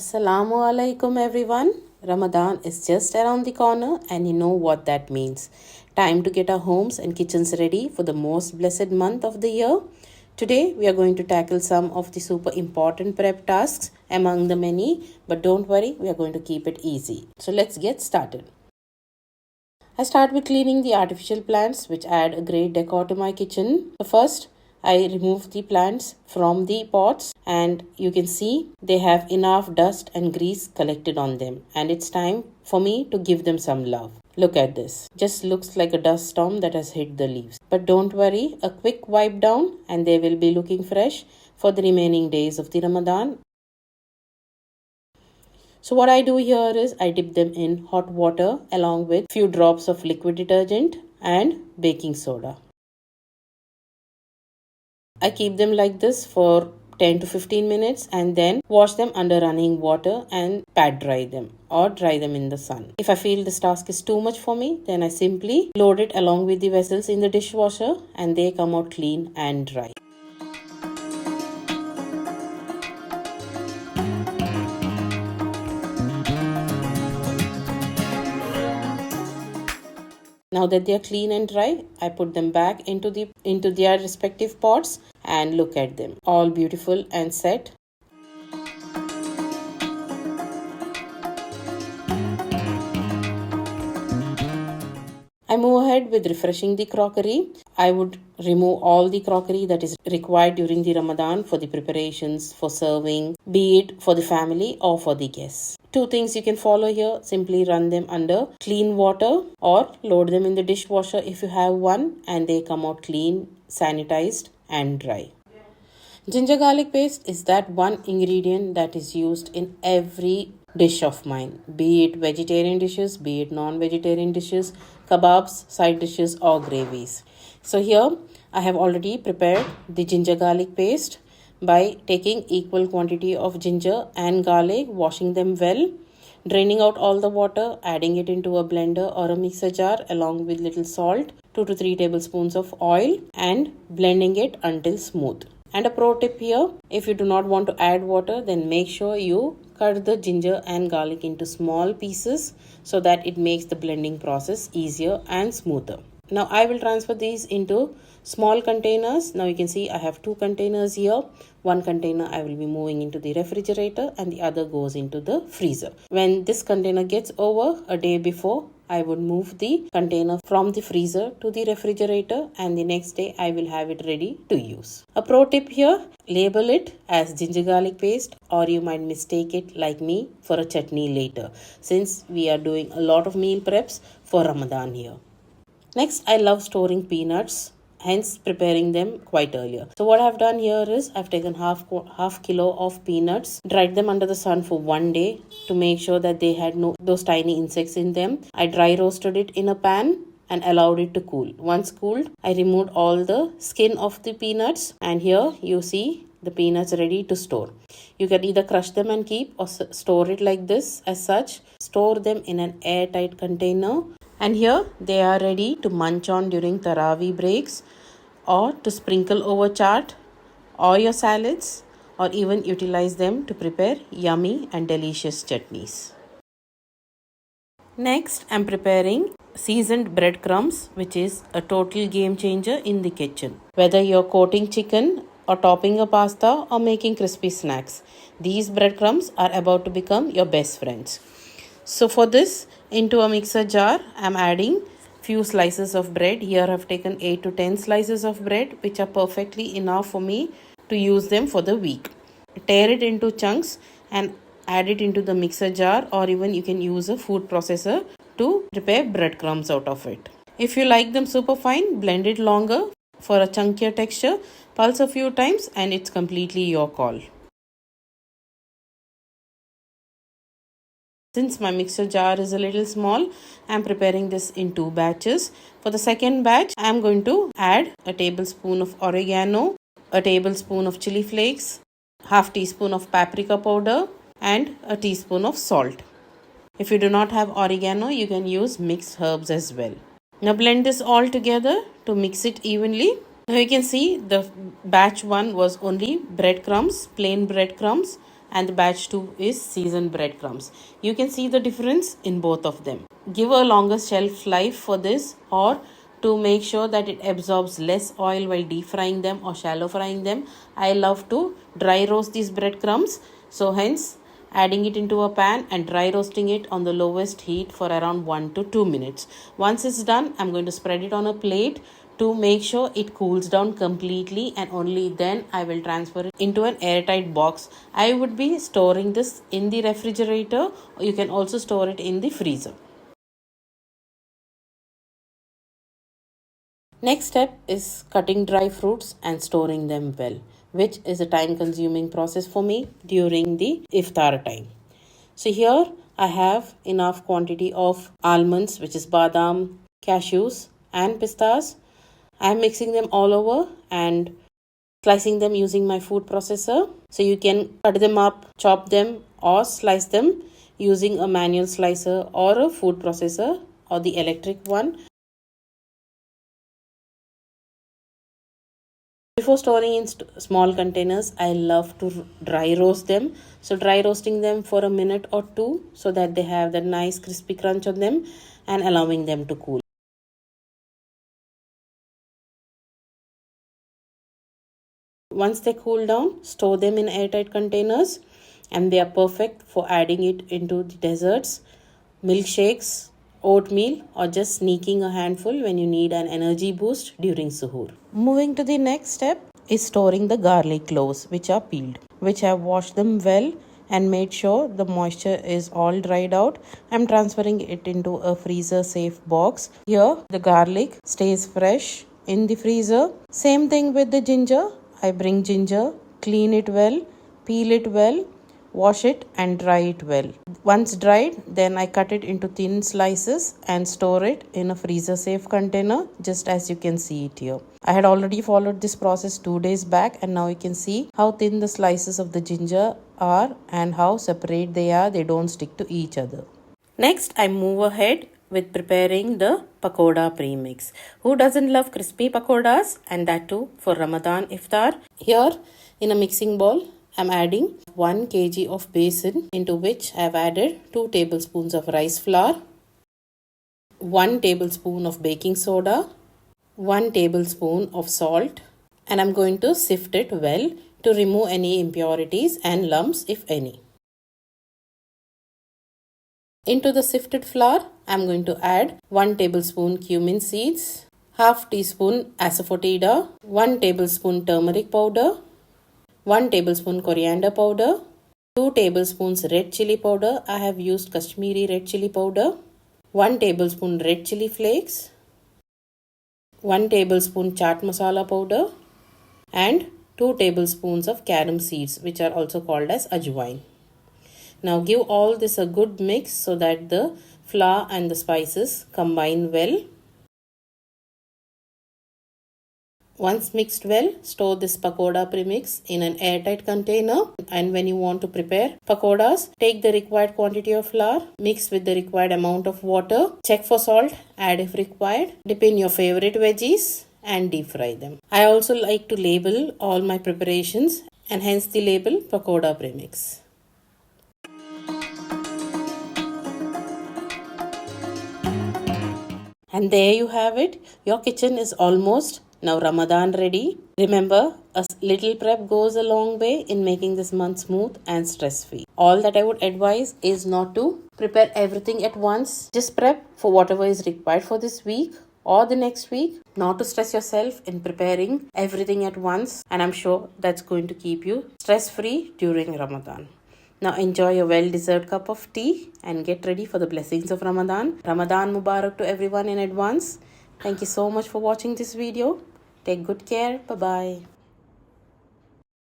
Assalamu alaikum everyone. Ramadan is just around the corner and you know what that means. Time to get our homes and kitchens ready for the most blessed month of the year. Today we are going to tackle some of the super important prep tasks among the many, but don't worry, we are going to keep it easy. So let's get started. I start with cleaning the artificial plants which add a great decor to my kitchen. So first I remove the plants from the pots and you can see they have enough dust and grease collected on them, and it's time for me to give them some love. Look at this. Just looks like a dust storm that has hit the leaves. But don't worry, a quick wipe down and they will be looking fresh for the remaining days of the Ramadan. So what I do here is I dip them in hot water along with few drops of liquid detergent and baking soda. I keep them like this for 10 to 15 minutes and then wash them under running water and pat dry them or dry them in the sun. If I feel this task is too much for me, then I simply load it along with the vessels in the dishwasher and they come out clean and dry. Now that they are clean and dry, I put them back into their respective pots and look at them. All beautiful and set. I move ahead with refreshing the crockery. I would remove all the crockery that is required during the Ramadan for the preparations, for serving, be it for the family or for the guests. Two things you can follow here. Simply run them under clean water or load them in the dishwasher if you have one and they come out clean, sanitized and dry. Ginger garlic paste is that one ingredient that is used in every dish of mine, be it vegetarian dishes, be it non-vegetarian dishes, kebabs, side dishes or gravies. So here I have already prepared the ginger garlic paste by taking equal quantity of ginger and garlic, washing them well, draining out all the water, adding it into a blender or a mixer jar along with little salt, 2 to 3 tablespoons of oil and blending it until smooth. And a pro tip here, if you do not want to add water, then make sure you cut the ginger and garlic into small pieces so that it makes the blending process easier and smoother. Now I will transfer these into small containers. Now you can see I have two containers here. One container I will be moving into the refrigerator and the other goes into the freezer. When this container gets over, a day before, I would move the container from the freezer to the refrigerator and the next day I will have it ready to use. A pro tip here, label it as ginger garlic paste or you might mistake it like me for a chutney later, since we are doing a lot of meal preps for Ramadan here. Next, I love storing peanuts, hence preparing them quite earlier. So what I've done here is I've taken half kilo of peanuts, dried them under the sun for one day to make sure that they had no those tiny insects in them. I dry roasted it in a pan and allowed it to cool. Once cooled, I removed all the skin of the peanuts and here you see the peanuts ready to store. You can either crush them and keep or store it like this as such. Store them in an airtight container. And here they are ready to munch on during Taraweeh breaks or to sprinkle over chaat or your salads or even utilize them to prepare yummy and delicious chutneys. Next, I'm preparing seasoned breadcrumbs, which is a total game changer in the kitchen. Whether you're coating chicken or topping a pasta or making crispy snacks, these breadcrumbs are about to become your best friends. So for this, into a mixer jar, I'm adding few slices of bread. Here I've taken 8 to 10 slices of bread, which are perfectly enough for me to use them for the week. Tear it into chunks and add it into the mixer jar, or even you can use a food processor to prepare breadcrumbs out of it. If you like them super fine, blend it longer for a chunkier texture, pulse a few times and it's completely your call. Since my mixer jar is a little small, I am preparing this in 2 batches. For the second batch, I am going to add a tablespoon of oregano, a tablespoon of chili flakes, half teaspoon of paprika powder and a teaspoon of salt. If you do not have oregano, you can use mixed herbs as well. Now blend this all together to mix it evenly. Now you can see the batch 1 was only breadcrumbs, plain breadcrumbs, and the batch 2 is seasoned breadcrumbs. You can see the difference in both of them. Give a longer shelf life for this, or to make sure that it absorbs less oil while deep frying them or shallow frying them, I love to dry roast these breadcrumbs. So hence adding it into a pan and dry roasting it on the lowest heat for around 1 to 2 minutes. Once it's done, I'm going to spread it on a plate to make sure it cools down completely, and only then I will transfer it into an airtight box. I would be storing this in the refrigerator, or you can also store it in the freezer. Next step is cutting dry fruits and storing them well, which is a time consuming process for me during the iftar time. So here I have enough quantity of almonds, which is badam, cashews and pistas. I am mixing them all over and slicing them using my food processor. So you can cut them up, chop them or slice them using a manual slicer or a food processor or the electric one. Before storing in small containers, I love to dry roast them. So dry roasting them for a minute or two so that they have that nice crispy crunch on them and allowing them to cool. Once they cool down, store them in airtight containers, and they are perfect for adding it into the desserts, milkshakes, oatmeal, or just sneaking a handful when you need an energy boost during suhoor. Moving to the next step is storing the garlic cloves, which are peeled, which I have washed them well and made sure the moisture is all dried out. I'm transferring it into a freezer safe box. Here the garlic stays fresh in the freezer. Same thing with the ginger. I bring ginger, clean it well, peel it well, wash it and dry it well. Once dried, then I cut it into thin slices and store it in a freezer safe container, just as you can see it here. I had already followed this process 2 days back, and now you can see how thin the slices of the ginger are and how separate they are. They don't stick to each other. Next, I move ahead with preparing the Pakoda premix. Who doesn't love crispy pakodas, and that too for Ramadan iftar? Here in a mixing bowl, I'm adding 1 kg of besan, into which I've added 2 tablespoons of rice flour, 1 tablespoon of baking soda, 1 tablespoon of salt, and I'm going to sift it well to remove any impurities and lumps if any. Into the sifted flour, I'm going to add 1 tablespoon cumin seeds, half teaspoon asafoetida, 1 tablespoon turmeric powder, 1 tablespoon coriander powder, 2 tablespoons red chili powder. I have used Kashmiri red chili powder, 1 tablespoon red chili flakes, 1 tablespoon chaat masala powder, and 2 tablespoons of carom seeds, which are also called as ajwain. Now give all this a good mix so that the flour and the spices combine well. Once mixed well, store this pakoda premix in an airtight container, and when you want to prepare pakodas, take the required quantity of flour, mix with the required amount of water, check for salt, add if required, dip in your favorite veggies and deep fry them. I also like to label all my preparations, and hence the label Pakoda Premix. And there you have it. Your kitchen is almost now Ramadan ready. Remember, a little prep goes a long way in making this month smooth and stress-free. All that I would advise is not to prepare everything at once. Just prep for whatever is required for this week or the next week. Not to stress yourself in preparing everything at once. And I'm sure that's going to keep you stress-free during Ramadan. Now enjoy a well-deserved cup of tea and get ready for the blessings of Ramadan. Ramadan Mubarak to everyone in advance. Thank you so much for watching this video. Take good care. Bye-bye.